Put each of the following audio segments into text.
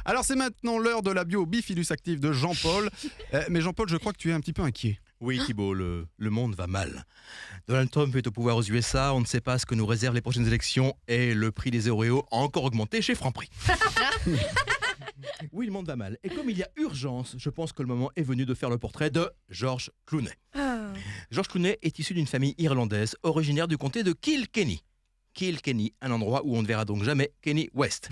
Alors c'est maintenant l'heure de la bio Bifidus Active de Jean-Paul. Mais Jean-Paul, je crois que tu es un petit peu inquiet. Oui Thibault, le monde va mal. Donald Trump est au pouvoir aux USA, on ne sait pas ce que nous réservent les prochaines élections et le prix des Oreos a encore augmenté chez Franprix. Oui, le monde va mal. Et comme il y a urgence, je pense que le moment est venu de faire le portrait de George Clooney. George Clooney est issu d'une famille irlandaise originaire du comté de Kilkenny. Kilkenny, un endroit où on ne verra donc jamais Kenny West.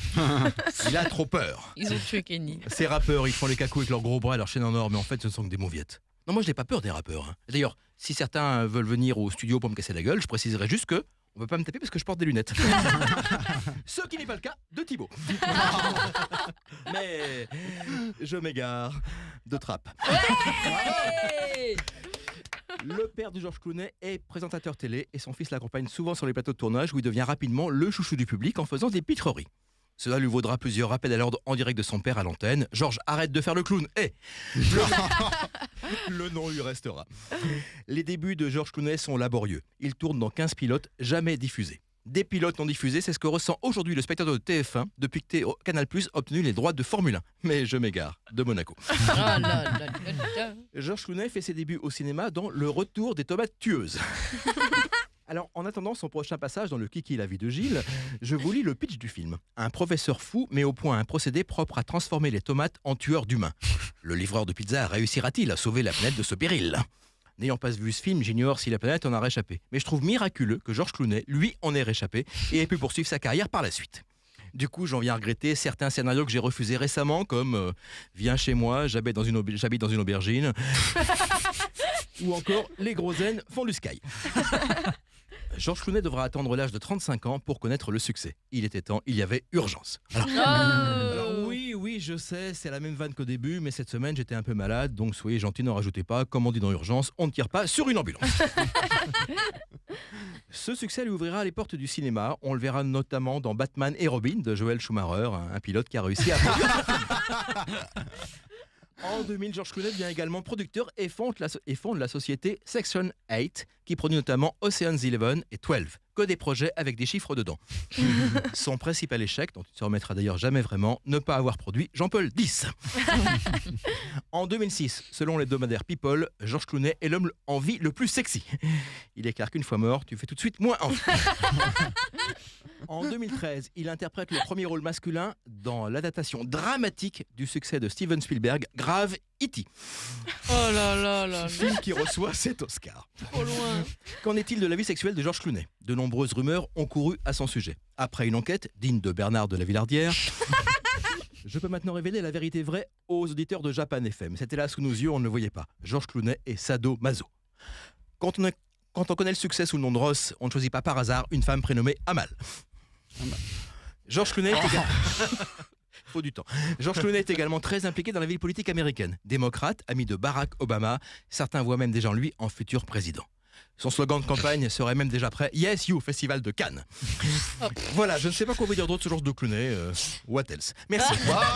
Il a trop peur. Ils ont tué Kenny. Ces rappeurs, ils font les cacous avec leurs gros bras et leurs chaînes en or, mais en fait, ce ne sont que des mauviettes. Non, moi, je n'ai pas peur des rappeurs. Hein. D'ailleurs, si certains veulent venir au studio pour me casser la gueule, je préciserai juste que on ne peut pas me taper parce que je porte des lunettes. Ce qui n'est pas le cas de Thibault. Mais je m'égare de trappe. Ouais. Le père de George Clooney est présentateur télé et son fils l'accompagne souvent sur les plateaux de tournage où il devient rapidement le chouchou du public en faisant des pitreries. Cela lui vaudra plusieurs rappels à l'ordre en direct de son père à l'antenne. George, arrête de faire le clown. Le nom lui restera. Les débuts de George Clooney sont laborieux. Il tourne dans 15 pilotes jamais diffusés. Des pilotes non diffusés, c'est ce que ressent aujourd'hui le spectateur de TF1 depuis que Canal+ a obtenu les droits de Formule 1. Mais je m'égare, de Monaco. Ah là là là là. George Clooney fait ses débuts au cinéma dans Le Retour des tomates tueuses. Alors, en attendant son prochain passage dans le Kiki la vie de Gilles, je vous lis le pitch du film. Un professeur fou met au point un procédé propre à transformer les tomates en tueurs d'humains. Le livreur de pizza réussira-t-il à sauver la planète de ce péril ? N'ayant pas vu ce film, j'ignore si la planète en a réchappé. Mais je trouve miraculeux que George Clooney, lui, en ait réchappé et ait pu poursuivre sa carrière par la suite. Du coup, j'en viens à regretter certains scénarios que j'ai refusés récemment, comme Viens chez moi, j'habite dans une aubergine, ou encore Les gros zen font du sky. George Clooney devra attendre l'âge de 35 ans pour connaître le succès. Il était temps, il y avait urgence. Alors oui, je sais, c'est la même vanne qu'au début, mais cette semaine j'étais un peu malade, donc soyez gentils, n'en rajoutez pas. Comme on dit dans Urgence, on ne tire pas sur une ambulance. Ce succès lui ouvrira les portes du cinéma. On le verra notamment dans Batman et Robin de Joel Schumacher, un pilote qui a réussi à... En 2000, George Clooney devient également producteur et fonde la société Section 8, qui produit notamment Ocean's 11 et 12, que des projets avec des chiffres dedans. Son principal échec, dont il ne se remettra d'ailleurs jamais vraiment, ne pas avoir produit Jean-Paul X. En 2006, selon l'hebdomadaire People, George Clooney est l'homme en vie le plus sexy. Il déclare qu'une fois mort, tu fais tout de suite moins envie. En 2013, il interprète le premier rôle masculin dans l'adaptation dramatique du succès de Steven Spielberg, Grave E.T. Oh là là là. Film qui reçoit cet Oscar. Trop loin. Qu'en est-il de la vie sexuelle de George Clooney ? De nombreuses rumeurs ont couru à son sujet. Après une enquête digne de Bernard de la Villardière, je peux maintenant révéler la vérité vraie aux auditeurs de Japan FM. C'était là sous nos yeux, on ne le voyait pas. George Clooney est sado-maso. Quand on connaît le succès sous le nom de Ross, on ne choisit pas par hasard une femme prénommée Amal. George Clooney faut du temps. George Clooney est également très impliqué dans la vie politique américaine. Démocrate, ami de Barack Obama, certains voient même déjà en lui en futur président. Son slogan de campagne serait même déjà prêt. Yes, you, Festival de Cannes. Voilà, je ne sais pas quoi vous dire d'autre sur George Clooney. What else ? Merci. Voilà.